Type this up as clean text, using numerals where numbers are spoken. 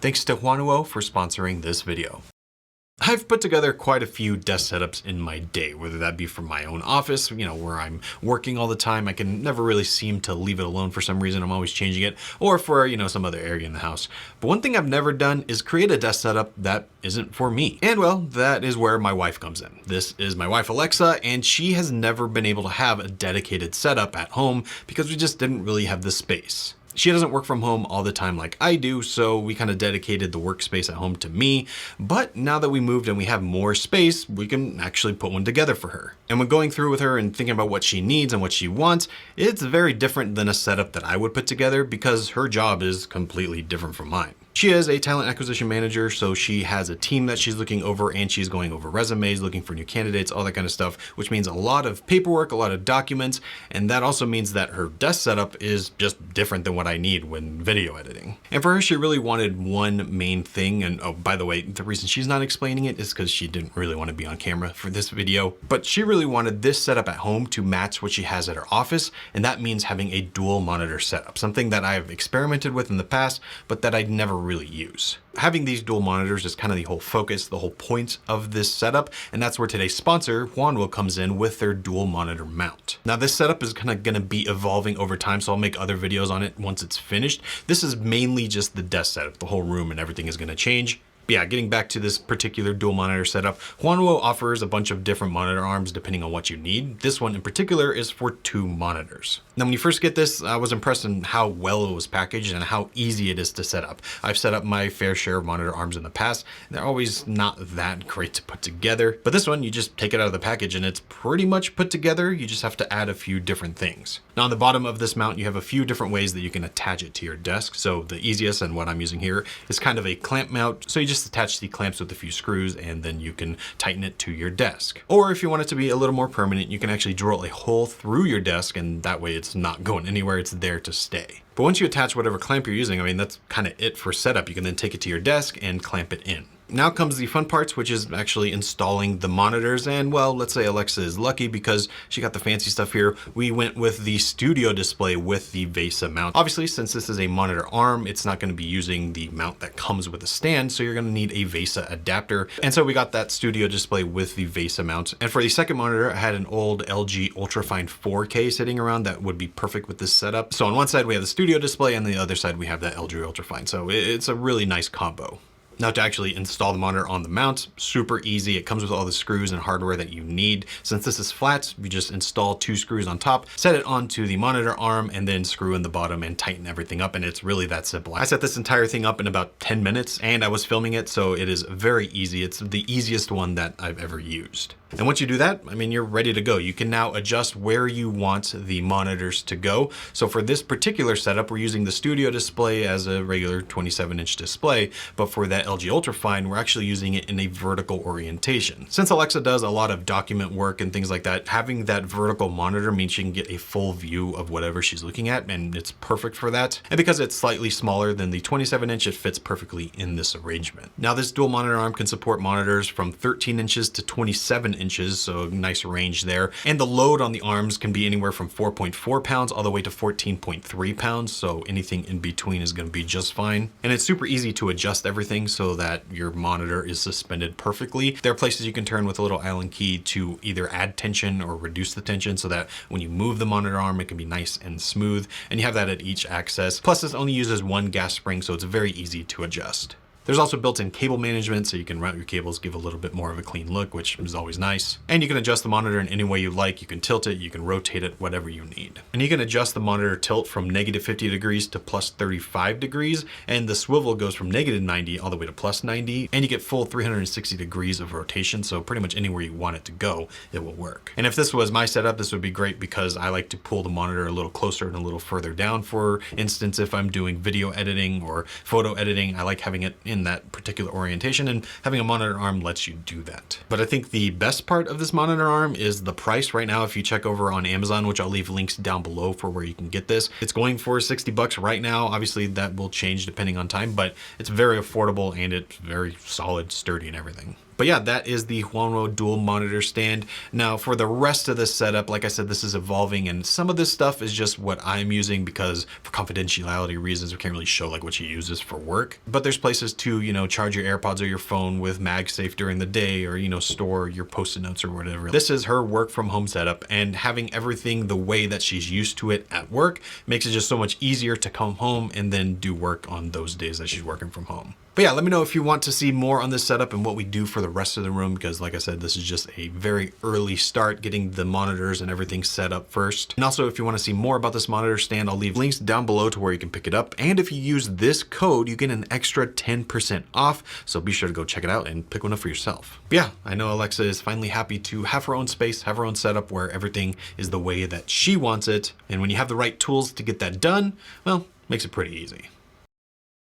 Thanks to Huanuo for sponsoring this video. I've put together quite a few desk setups in my day, whether that be from my own office, where I'm working all the time. I can never really seem to leave it alone for some reason. I'm always changing it, or for, some other area in the house. But one thing I've never done is create a desk setup that isn't for me. And well, that is where my wife comes in. This is my wife, Alexa, and she has never been able to have a dedicated setup at home because we just didn't really have the space. She doesn't work from home all the time like I do, so we kind of dedicated the workspace at home to me. But now that we moved and we have more space, we can actually put one together for her. And when going through with her and thinking about what she needs and what she wants, it's very different than a setup that I would put together because her job is completely different from mine. She is a talent acquisition manager, so she has a team that she's looking over and she's going over resumes, looking for new candidates, all that kind of stuff, which means a lot of paperwork, a lot of documents, and that also means that her desk setup is just different than what I need when video editing. And for her, she really wanted one main thing, and oh, by the way, the reason she's not explaining it is because she didn't really want to be on camera for this video, but she really wanted this setup at home to match what she has at her office, and that means having a dual monitor setup, something that I've experimented with in the past, but that I'd never really use. Having these dual monitors is kind of the whole focus, the whole point of this setup, and that's where today's sponsor, Huanuo, comes in with their dual monitor mount. Now this setup is kind of going to be evolving over time, so I'll make other videos on it once it's finished. This is mainly just the desk setup. The whole room and everything is going to change. But yeah, getting back to this particular dual monitor setup, Huanuo offers a bunch of different monitor arms depending on what you need. This one in particular is for 2 monitors. Now, when you first get this, I was impressed in how well it was packaged and how easy it is to set up. I've set up my fair share of monitor arms in the past. They're always not that great to put together, but this one, you just take it out of the package and it's pretty much put together. You just have to add a few different things. Now, on the bottom of this mount, you have a few different ways that you can attach it to your desk. So the easiest, and what I'm using here, is kind of a clamp mount. So you just attach the clamps with a few screws and then you can tighten it to your desk. Or if you want it to be a little more permanent, you can actually drill a hole through your desk and that way it's not going anywhere, it's there to stay. But once you attach whatever clamp you're using, that's kind of it for setup. You can then take it to your desk and clamp it in. Now comes the fun parts, which is actually installing the monitors. And well, let's say Alexa is lucky because she got the fancy stuff here. We went with the studio display with the VESA mount. Obviously, since this is a monitor arm, it's not going to be using the mount that comes with a stand. So you're going to need a VESA adapter. And so we got that studio display with the VESA mount. And for the second monitor, I had an old LG Ultrafine 4K sitting around that would be perfect with this setup. So on one side, we have the studio display and the other side, we have that LG Ultrafine. So it's a really nice combo. Now to actually install the monitor on the mount, super easy. It comes with all the screws and hardware that you need. Since this is flat, you just install 2 screws on top, set it onto the monitor arm, and then screw in the bottom and tighten everything up. And it's really that simple. I set this entire thing up in about 10 minutes and I was filming it, so it is very easy. It's the easiest one that I've ever used. And once you do that, you're ready to go. You can now adjust where you want the monitors to go. So for this particular setup, we're using the studio display as a regular 27-inch display, but for that LG Ultrafine, we're actually using it in a vertical orientation. Since Alexa does a lot of document work and things like that, having that vertical monitor means she can get a full view of whatever she's looking at, and it's perfect for that. And because it's slightly smaller than the 27-inch, it fits perfectly in this arrangement. Now this dual monitor arm can support monitors from 13 inches to 27 inches, so nice range there. And the load on the arms can be anywhere from 4.4 pounds all the way to 14.3 pounds, so anything in between is going to be just fine. And it's super easy to adjust everything so that your monitor is suspended perfectly. There are places you can turn with a little Allen key to either add tension or reduce the tension so that when you move the monitor arm, it can be nice and smooth. And you have that at each axis. Plus this only uses 1 gas spring, so it's very easy to adjust. There's also built-in cable management, so you can route your cables, give a little bit more of a clean look, which is always nice. And you can adjust the monitor in any way you like. You can tilt it, you can rotate it, whatever you need. And you can adjust the monitor tilt from -50 degrees to +35 degrees, and the swivel goes from -90 all the way to +90, and you get full 360 degrees of rotation, so pretty much anywhere you want it to go, it will work. And if this was my setup, this would be great because I like to pull the monitor a little closer and a little further down. For instance, if I'm doing video editing or photo editing, I like having it in that particular orientation, and having a monitor arm lets you do that. But I think the best part of this monitor arm is the price right now. If you check over on Amazon, which I'll leave links down below for where you can get this, it's going for 60 bucks right now. Obviously that will change depending on time, but it's very affordable and it's very solid, sturdy and everything. But yeah, that is the Huanuo dual monitor stand. Now for the rest of this setup, like I said, this is evolving, and some of this stuff is just what I'm using because for confidentiality reasons, we can't really show like what she uses for work. But there's places to, charge your AirPods or your phone with MagSafe during the day, or, store your Post-it notes or whatever. This is her work from home setup, and having everything the way that she's used to it at work makes it just so much easier to come home and then do work on those days that she's working from home. But yeah, let me know if you want to see more on this setup and what we do for the rest of the room, because like I said, this is just a very early start, getting the monitors and everything set up first. And also, if you want to see more about this monitor stand, I'll leave links down below to where you can pick it up. And if you use this code, you get an extra 10% off. So be sure to go check it out and pick one up for yourself. But yeah, I know Alexa is finally happy to have her own space, have her own setup where everything is the way that she wants it. And when you have the right tools to get that done, well, makes it pretty easy.